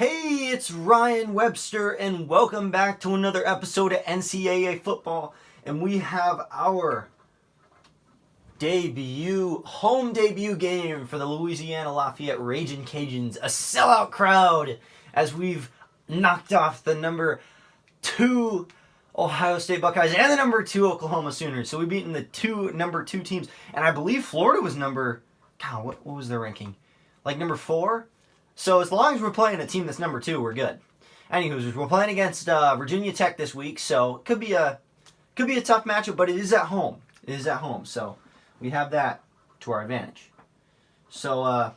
Hey, it's Ryan Webster, and welcome back to another episode of NCAA football. And we have our home debut game for the Louisiana Lafayette Ragin' Cajuns. A sellout crowd as we've knocked off the number 2 Ohio State Buckeyes and the number 2 Oklahoma Sooners. So we've beaten the number 2 teams. And I believe Florida was what was their ranking? Like number 4? So as long as we're playing a team that's number 2, we're good. Anywho, we're playing against Virginia Tech this week, so it could be a tough matchup, but it is at home. So we have that to our advantage. So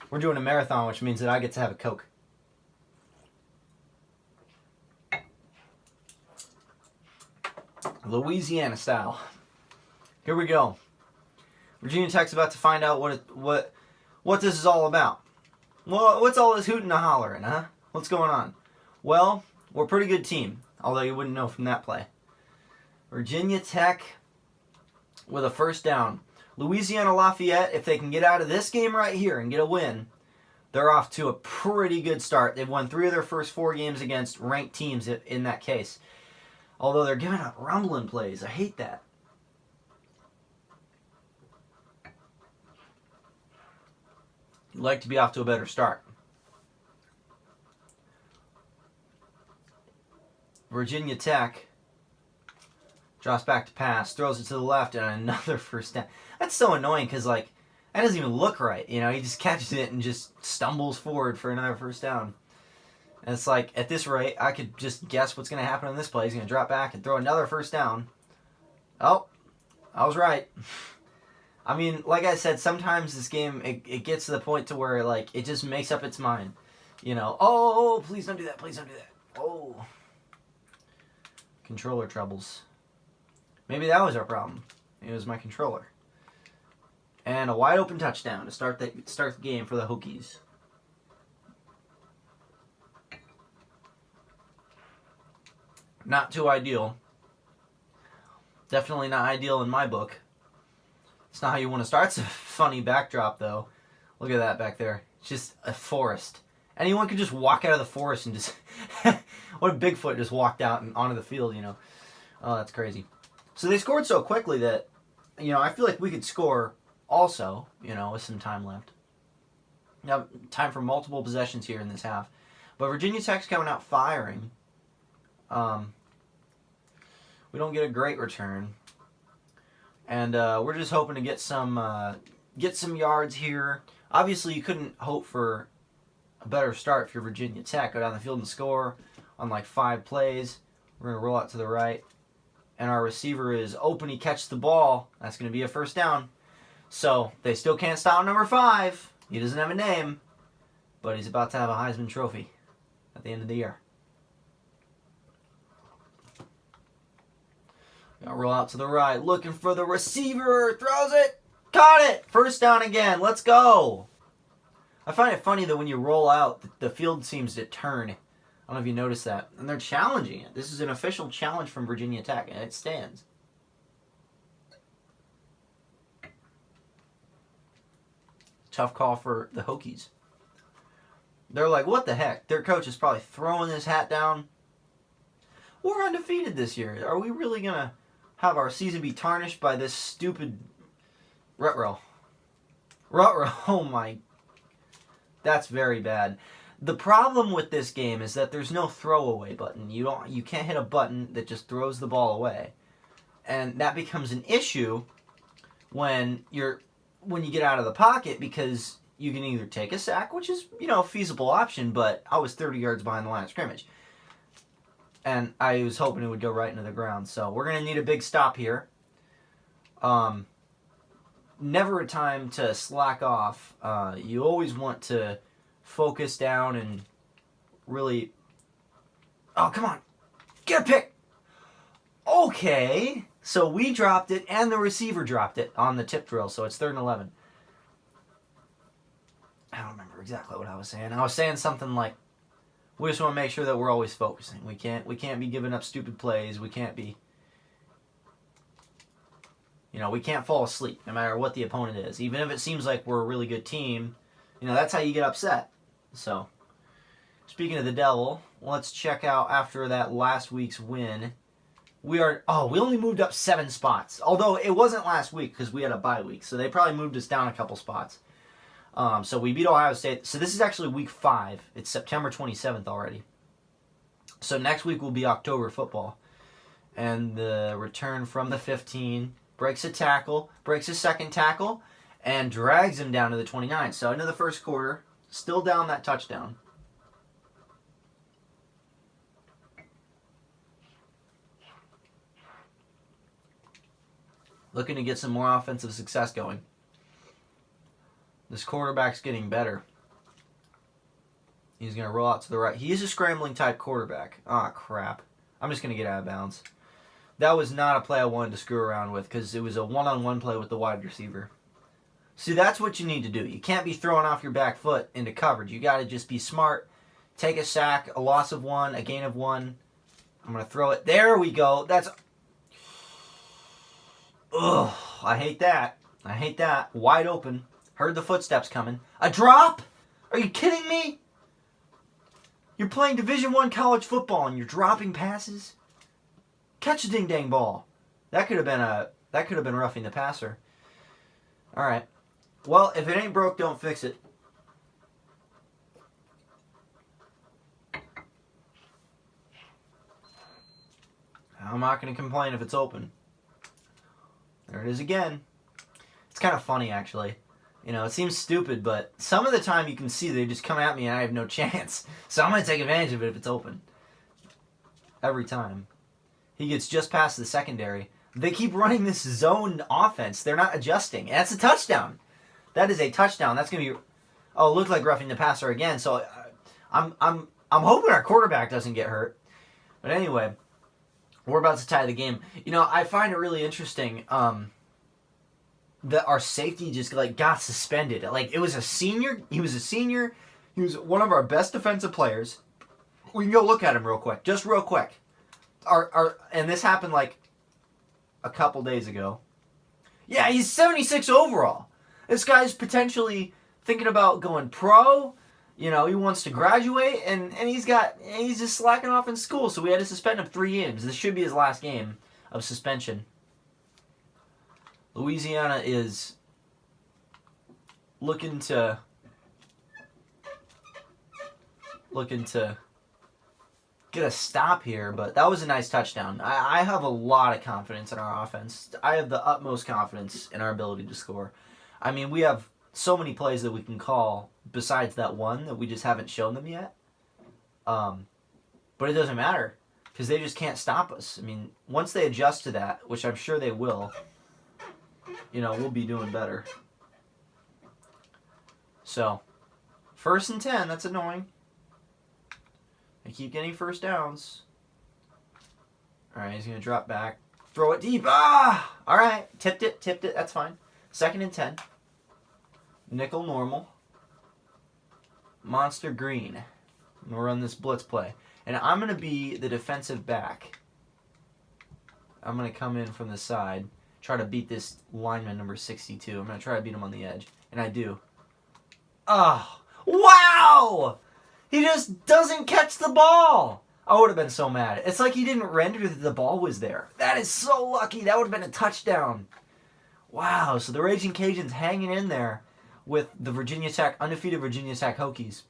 we're doing a marathon, which means that I get to have a Coke. Louisiana style. Here we go. Virginia Tech's about to find out what this is all about. Well, what's all this hooting and hollering, huh? What's going on? Well, we're a pretty good team, although you wouldn't know from that play. Virginia Tech with a first down. Louisiana Lafayette, if they can get out of this game right here and get a win, they're off to a pretty good start. They've won 3 of their first 4 games against ranked teams in that case. Although they're giving up rumbling plays. I hate that. You'd like to be off to a better start. Virginia Tech drops back to pass, throws it to the left, and another first down. That's so annoying because, that doesn't even look right. You know, he just catches it and just stumbles forward for another first down. And it's like, at this rate, I could just guess what's going to happen on this play. He's going to drop back and throw another first down. Oh, I was right. I mean, like I said, sometimes this game, it gets to the point to where, it just makes up its mind. You know, oh, please don't do that, Oh. Controller troubles. Maybe that was our problem. It was my controller. And a wide open touchdown to start the game for the Hokies. Not too ideal. Definitely not ideal in my book. It's not how you want to start. It's a funny backdrop, though. Look at that back there. It's just a forest. Anyone could just walk out of the forest and just... what if Bigfoot just walked out and onto the field, you know? Oh, that's crazy. So they scored so quickly that, I feel like we could score also, with some time left. Now, time for multiple possessions here in this half. But Virginia Tech's coming out firing. We don't get a great return. And we're just hoping to get some yards here. Obviously, you couldn't hope for a better start if you're Virginia Tech. Go down the field and score on 5 plays. We're going to roll out to the right. And our receiver is open. He catches the ball. That's going to be a first down. So they still can't stop number 5. He doesn't have a name. But he's about to have a Heisman Trophy at the end of the year. Gonna roll out to the right, looking for the receiver, throws it, caught it, first down again, let's go. I find it funny that when you roll out, the field seems to turn. I don't know if you noticed that. And they're challenging it. This is an official challenge from Virginia Tech, and it stands. Tough call for the Hokies. They're like, what the heck? Their coach is probably throwing his hat down. We're undefeated this year. Are we really going to have our season be tarnished by this stupid ruh-roh? Oh my. That's very bad. The problem with this game is that there's no throwaway button. You can't hit a button that just throws the ball away. And that becomes an issue when you get out of the pocket, because you can either take a sack, which is, a feasible option, but I was 30 yards behind the line of scrimmage. And I was hoping it would go right into the ground. So we're going to need a big stop here. Never a time to slack off. You always want to focus down and really... Oh, come on. Get a pick. Okay. So we dropped it and the receiver dropped it on the tip drill. So it's 3rd and 11. I don't remember exactly what I was saying. I was saying something like, we just want to make sure that we're always focusing. We can't be giving up stupid plays. We can't be We can't fall asleep no matter what the opponent is. Even if it seems like we're a really good team, that's how you get upset. So, speaking of the devil, let's check out after that last week's win. We only moved up 7 spots. Although it wasn't last week because we had a bye week. So they probably moved us down a couple spots. So we beat Ohio State. So this is actually week 5. It's September 27th already. So next week will be October football. And the return from the 15 breaks a tackle, breaks a second tackle, and drags him down to the 29. So into the first quarter, still down that touchdown. Looking to get some more offensive success going. This quarterback's getting better. He's going to roll out to the right. He is a scrambling type quarterback. Ah, crap. I'm just going to get out of bounds. That was not a play I wanted to screw around with because it was a one-on-one play with the wide receiver. See, that's what you need to do. You can't be throwing off your back foot into coverage. You got to just be smart. Take a sack, a loss of 1, a gain of 1. I'm going to throw it. There we go. That's... Ugh, I hate that. I hate that. Wide open. Heard the footsteps coming. A drop? Are you kidding me? You're playing Division I college football and you're dropping passes? Catch a ding-dang ball. That could have been roughing the passer. All right. Well, if it ain't broke, don't fix it. I'm not going to complain if it's open. There it is again. It's kind of funny, actually. It seems stupid, but some of the time you can see they just come at me and I have no chance. So I'm going to take advantage of it if it's open. Every time. He gets just past the secondary. They keep running this zone offense. They're not adjusting. And that's a touchdown. That is a touchdown. That's going to be... Oh, it looked like roughing the passer again. So I'm hoping our quarterback doesn't get hurt. But anyway, we're about to tie the game. I find it really interesting that our safety just got suspended. It was a senior. He was a senior. He was one of our best defensive players. We can go look at him real quick. Just real quick. And this happened a couple days ago. Yeah, he's 76 overall. This guy's potentially thinking about going pro. He wants to graduate, and he's just slacking off in school, so we had to suspend him 3 games. This should be his last game of suspension. Louisiana is looking to get a stop here, but that was a nice touchdown. I have a lot of confidence in our offense. I have the utmost confidence in our ability to score. I mean, we have so many plays that we can call besides that one that we just haven't shown them yet. But it doesn't matter because they just can't stop us. I mean, once they adjust to that, which I'm sure they will, we'll be doing better. So, 1st and 10, that's annoying. They keep getting first downs. All right, he's going to drop back. Throw it deep. Ah! All right, tipped it. That's fine. 2nd and 10. Nickel normal. Monster green. I'm going to run this blitz play. And I'm going to be the defensive back. I'm going to come in from the side. Try to beat this lineman number 62. I'm going to try to beat him on the edge. And I do. Oh, wow! He just doesn't catch the ball. I would have been so mad. It's like he didn't render that the ball was there. That is so lucky. That would have been a touchdown. Wow, so the Raging Cajuns hanging in there with the undefeated Virginia Tech Hokies.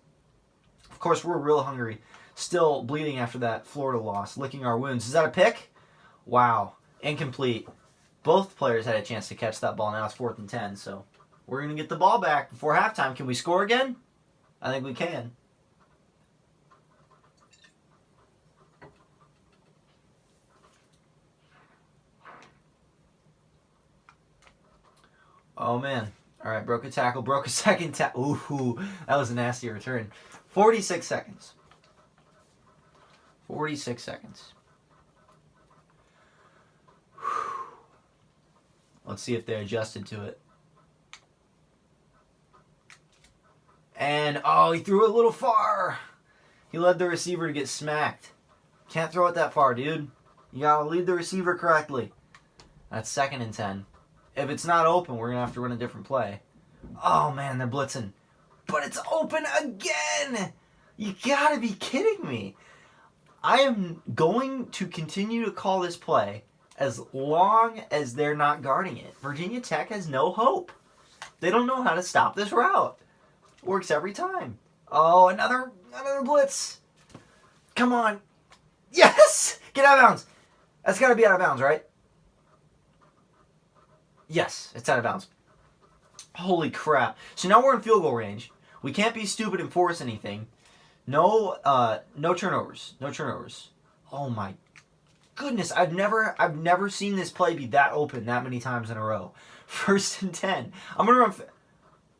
Of course, we're real hungry. Still bleeding after that Florida loss, licking our wounds. Is that a pick? Wow, incomplete. Both players had a chance to catch that ball. Now it's 4th and 10, so we're going to get the ball back before halftime. Can we score again? I think we can. Oh, man. All right, broke a tackle, broke a second tackle. Ooh, that was a nasty return. 46 seconds. 46 seconds. Let's see if they adjusted to it. And, oh, he threw it a little far. He led the receiver to get smacked. Can't throw it that far, dude. You gotta lead the receiver correctly. That's 2nd and 10. If it's not open, we're going to have to run a different play. Oh, man, they're blitzing. But it's open again! You gotta be kidding me. I am going to continue to call this play as long as they're not guarding it. Virginia Tech has no hope. They don't know how to stop this route. Works every time. Oh, another blitz. Come on. Yes! Get out of bounds. That's got to be out of bounds, right? Yes, it's out of bounds. Holy crap. So now we're in field goal range. We can't be stupid and force anything. No turnovers. No turnovers. Oh my goodness. I've never seen this play be that open that many times in a row. 1st and 10. I'm going to run...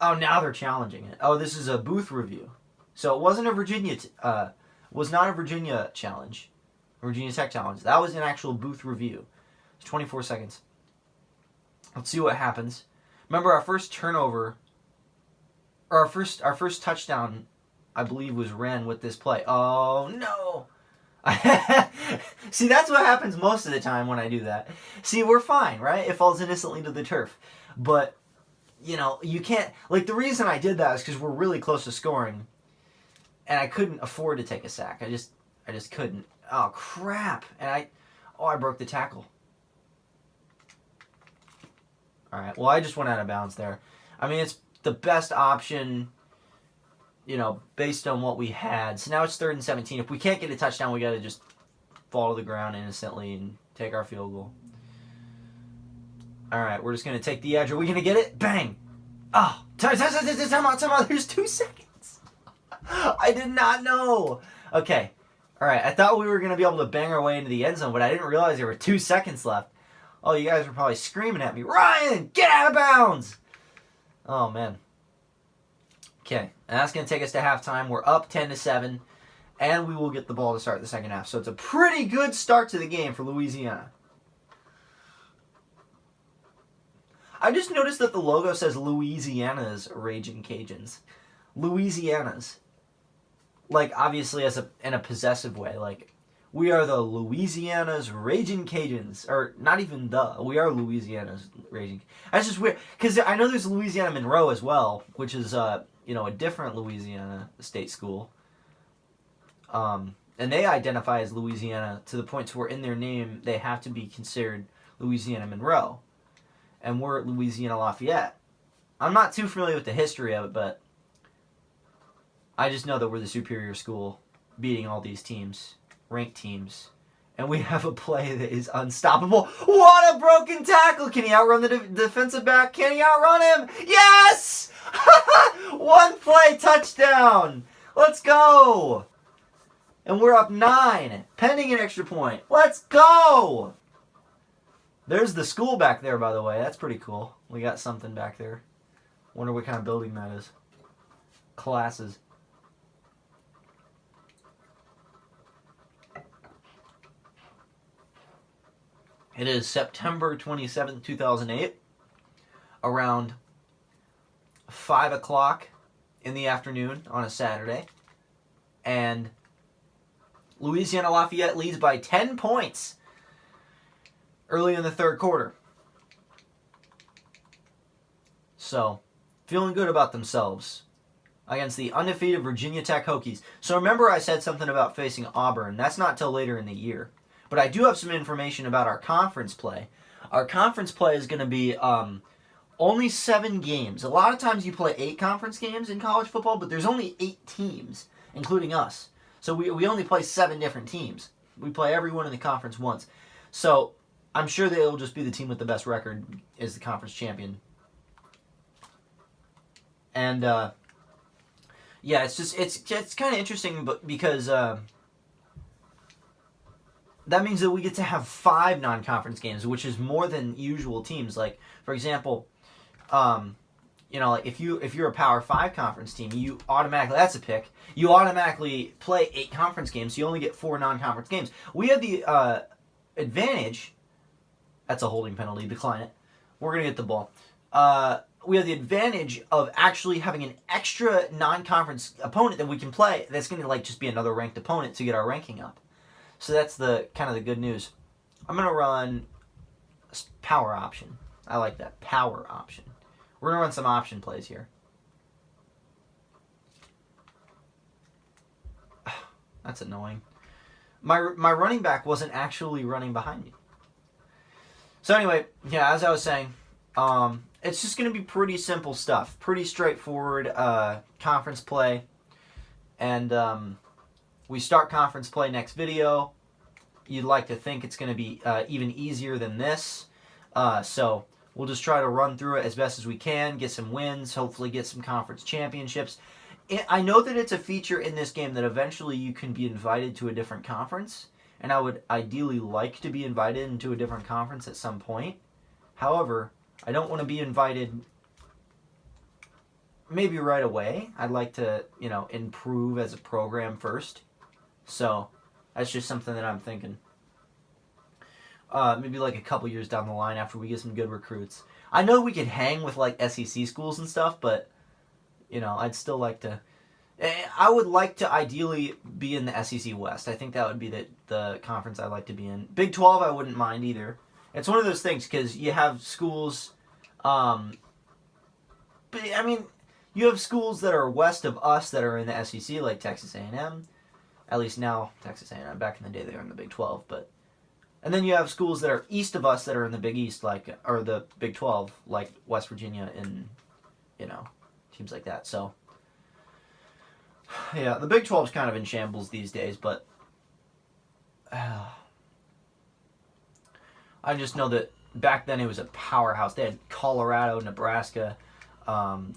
Oh, now they're challenging it. Oh, this is a booth review. So it wasn't a Virginia... was not a Virginia challenge. Virginia Tech challenge. That was an actual booth review. It's 24 seconds. Let's see what happens. Remember, our first turnover... Or our first touchdown, I believe, was ran with this play. Oh, no! See, that's what happens most of the time when I do that. See, we're fine, right? It falls innocently to the turf. But, you know, you can't... Like, the reason I did that is because we're really close to scoring. And I couldn't afford to take a sack. I just couldn't. Oh, crap. And I broke the tackle. All right, well, I just went out of bounds there. I mean, it's the best option, you know, based on what we had. So now it's 3rd and 17. If we can't get a touchdown, we got to just fall to the ground innocently and take our field goal. All right, we're just going to take the edge. Are we going to get it? Bang! Oh, time out. There's 2 seconds. I did not know. Okay. All right, I thought we were going to be able to bang our way into the end zone, but I didn't realize there were 2 seconds left. Oh, you guys were probably screaming at me, Ryan, get out of bounds! Oh, man. Okay, and that's going to take us to halftime. We're up 10-7, and we will get the ball to start the second half. So it's a pretty good start to the game for Louisiana. I just noticed that the logo says Louisiana's Raging Cajuns. Louisiana's. Like, obviously in a possessive way. Like, we are the Louisiana's Raging Cajuns. Or, not even we are Louisiana's Raging... That's just weird. Because I know there's Louisiana Monroe as well, which is, you know, a different Louisiana state school. And they identify as Louisiana to the point to where in their name they have to be considered Louisiana Monroe. And we're at Louisiana Lafayette. I'm not too familiar with the history of it, but I just know that we're the superior school beating all these teams, ranked teams. And we have a play that is unstoppable. What a broken tackle! Can he outrun the defensive back? Can he outrun him? Yes! 1 play touchdown! Let's go! And we're up 9, pending an extra point. Let's go! There's the school back there, by the way. That's pretty cool. We got something back there. Wonder what kind of building that is. Classes. It is September 27th, 2008, around 5 o'clock in the afternoon on a Saturday, and Louisiana Lafayette leads by 10 points early in the 3rd quarter. So, feeling good about themselves against the undefeated Virginia Tech Hokies. So remember I said something about facing Auburn. That's not till later in the year. But I do have some information about our conference play. Our conference play is going to be only 7 games. A lot of times you play 8 conference games in college football, but there's only 8 teams, including us. So we only play 7 different teams. We play everyone in the conference once. So I'm sure that it'll just be the team with the best record is the conference champion. And yeah, it's kind of interesting, but because that means that we get to have 5 non-conference games, which is more than usual teams. Like, for example, you know, like if you're a Power 5 conference team, you automatically, that's a pick, you automatically play 8 conference games, so you only get 4 non-conference games. We have the advantage, that's a holding penalty, decline it. We're going to get the ball. We have the advantage of actually having an extra non-conference opponent that we can play that's going to like just be another ranked opponent to get our ranking up. So that's the kind of the good news. I'm going to run power option. I like that. Power option. We're going to run some option plays here. That's annoying. My running back wasn't actually running behind me. So anyway, yeah, as I was saying, it's just going to be pretty simple stuff. Pretty straightforward conference play. And we start conference play next video. You'd like to think it's going to be even easier than this. So we'll just try to run through it as best as we can, get some wins, hopefully get some conference championships. I know that it's a feature in this game that eventually you can be invited to a different conference, and I would ideally like to be invited into a different conference at some point. However, I don't want to be invited maybe right away. I'd like to, improve as a program first. So that's just something that I'm thinking. Maybe like a couple years down the line after we get some good recruits. I know we could hang with like SEC schools and stuff, but I'd still like to. I would like to ideally be in the SEC West. I think that would be the conference I'd like to be in. Big 12, I wouldn't mind either. It's one of those things because you have schools. But I mean, you have schools that are west of us that are in the SEC, like Texas A&M. At least now, Texas A&M. Back in the day, they were in the Big 12, but. And then you have schools that are east of us that are in the Big East, or the Big 12, like West Virginia and, teams like that. So, yeah, the Big 12 is kind of in shambles these days, but I just know that back then it was a powerhouse. They had Colorado, Nebraska,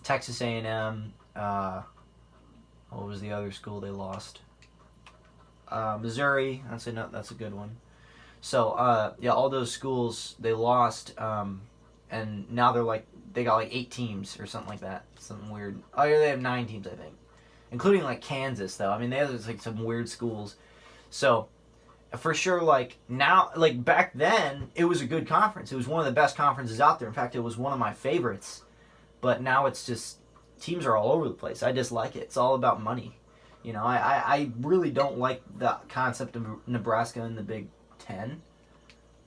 Texas A&M. What was the other school they lost? Missouri. That's a good one. So, all those schools they lost, and now they got 8 teams or something like that. Something weird. Oh, yeah, they have 9 teams, I think. Including, Kansas, though. I mean, they have, some weird schools. So, for sure, now, back then, it was a good conference. It was one of the best conferences out there. In fact, it was one of my favorites. But now it's just, teams are all over the place. I dislike it. It's all about money. I really don't like the concept of Nebraska in the Big 10.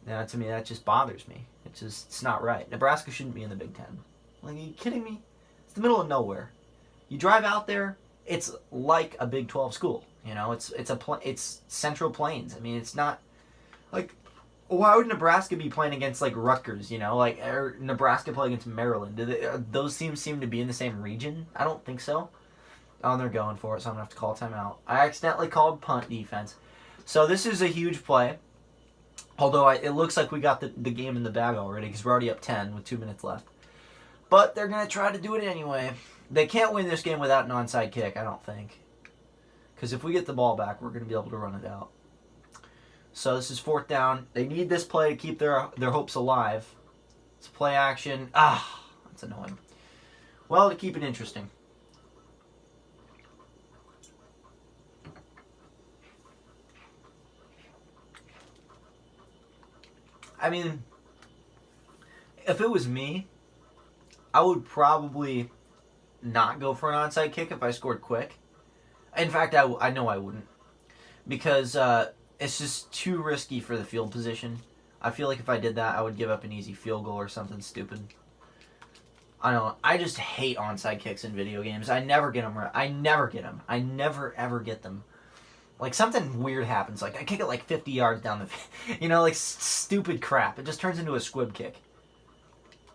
Now, to me, that just bothers me. It's not right. Nebraska shouldn't be in the Big 10. Are you kidding me? It's the middle of nowhere. You drive out there, it's like a Big 12 school. It's Central Plains. I mean, it's not why would Nebraska be playing against Rutgers? Or Nebraska play against Maryland? Those teams seem to be in the same region? I don't think so. Oh, they're going for it, so I'm gonna have to call timeout. I accidentally called punt defense. So this is a huge play. Although it looks like we got the game in the bag already because we're already up 10 with 2 minutes left. But they're going to try to do it anyway. They can't win this game without an onside kick, I don't think. Because if we get the ball back, we're going to be able to run it out. So this is 4th down. They need this play to keep their hopes alive. It's play action. That's annoying. Well, to keep it interesting. I mean, if it was me, I would probably not go for an onside kick if I scored quick. In fact, I know I wouldn't. Because it's just too risky for the field position. I feel like if I did that, I would give up an easy field goal or something stupid. I don't know. I just hate onside kicks in video games. I never get them right. I never get them. I never, ever get them. Something weird happens. I kick it 50 yards down the... stupid crap. It just turns into a squib kick.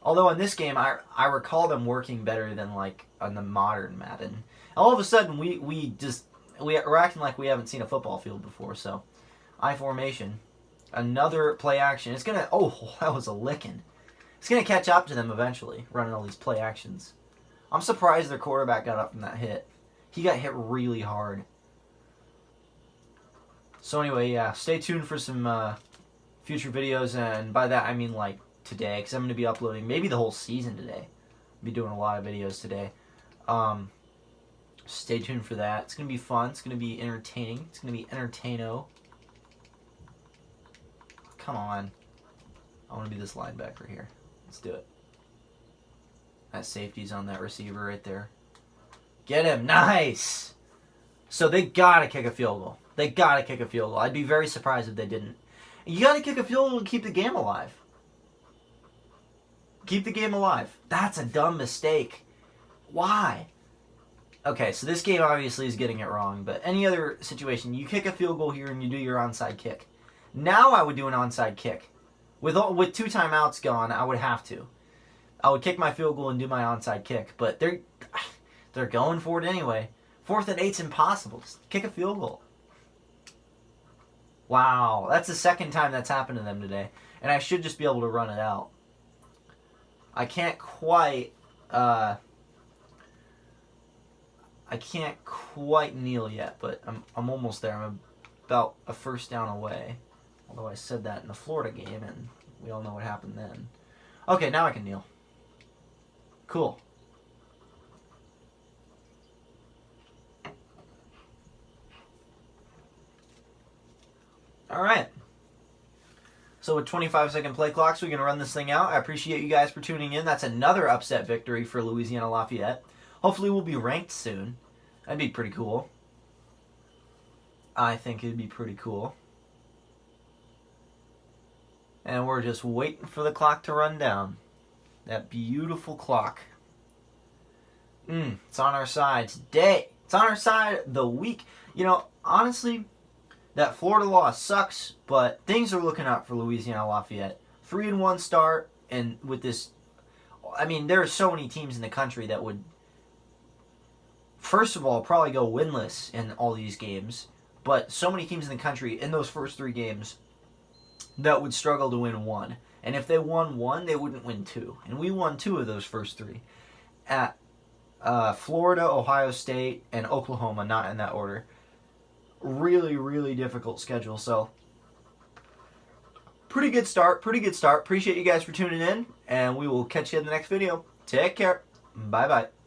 Although in this game, I recall them working better than, on the modern Madden. All of a sudden, we're acting like we haven't seen a football field before, so... I formation. Another play action. It's gonna... Oh, that was a licking. It's gonna catch up to them eventually, running all these play actions. I'm surprised their quarterback got up from that hit. He got hit really hard. So anyway, yeah, stay tuned for some future videos, and by that I mean today, because I'm going to be uploading maybe the whole season today. I'll be doing a lot of videos today. Stay tuned for that. It's going to be fun. It's going to be entertaining. It's going to be entertaino. Come on. I want to be this linebacker here. Let's do it. That safety's on that receiver right there. Get him. Nice! So they got to kick a field goal. They got to kick a field goal. I'd be very surprised if they didn't. You got to kick a field goal to keep the game alive. Keep the game alive. That's a dumb mistake. Why? Okay, so this game obviously is getting it wrong, but any other situation, you kick a field goal here and you do your onside kick. Now I would do an onside kick. With 2 timeouts gone, I would have to. I would kick my field goal and do my onside kick, but they're going for it anyway. 4th and 8's impossible. Just kick a field goal. Wow, that's the second time that's happened to them today, and I should just be able to run it out. I can't quite kneel yet, but I'm almost there. I'm about a first down away. Although I said that in the Florida game, and we all know what happened then. Okay, now I can kneel. Cool. All right. So with 25-second play clocks, we can run this thing out. I appreciate you guys for tuning in. That's another upset victory for Louisiana Lafayette. Hopefully we'll be ranked soon. That'd be pretty cool. I think it'd be pretty cool. And we're just waiting for the clock to run down. That beautiful clock. It's on our side today. It's on our side the week. You know, honestly, that Florida loss sucks, but things are looking up for Louisiana Lafayette. 3-1 start, and with this, I mean, there are so many teams in the country that would, first of all, probably go winless in all these games, but so many teams in the country in those first 3 games that would struggle to win 1. And if they won 1, they wouldn't win 2. And we won 2 of those first 3. At Florida, Ohio State, and Oklahoma, not in that order. Really, really difficult schedule. So, pretty good start. Appreciate you guys for tuning in, and we will catch you in the next video. Take care. Bye-bye.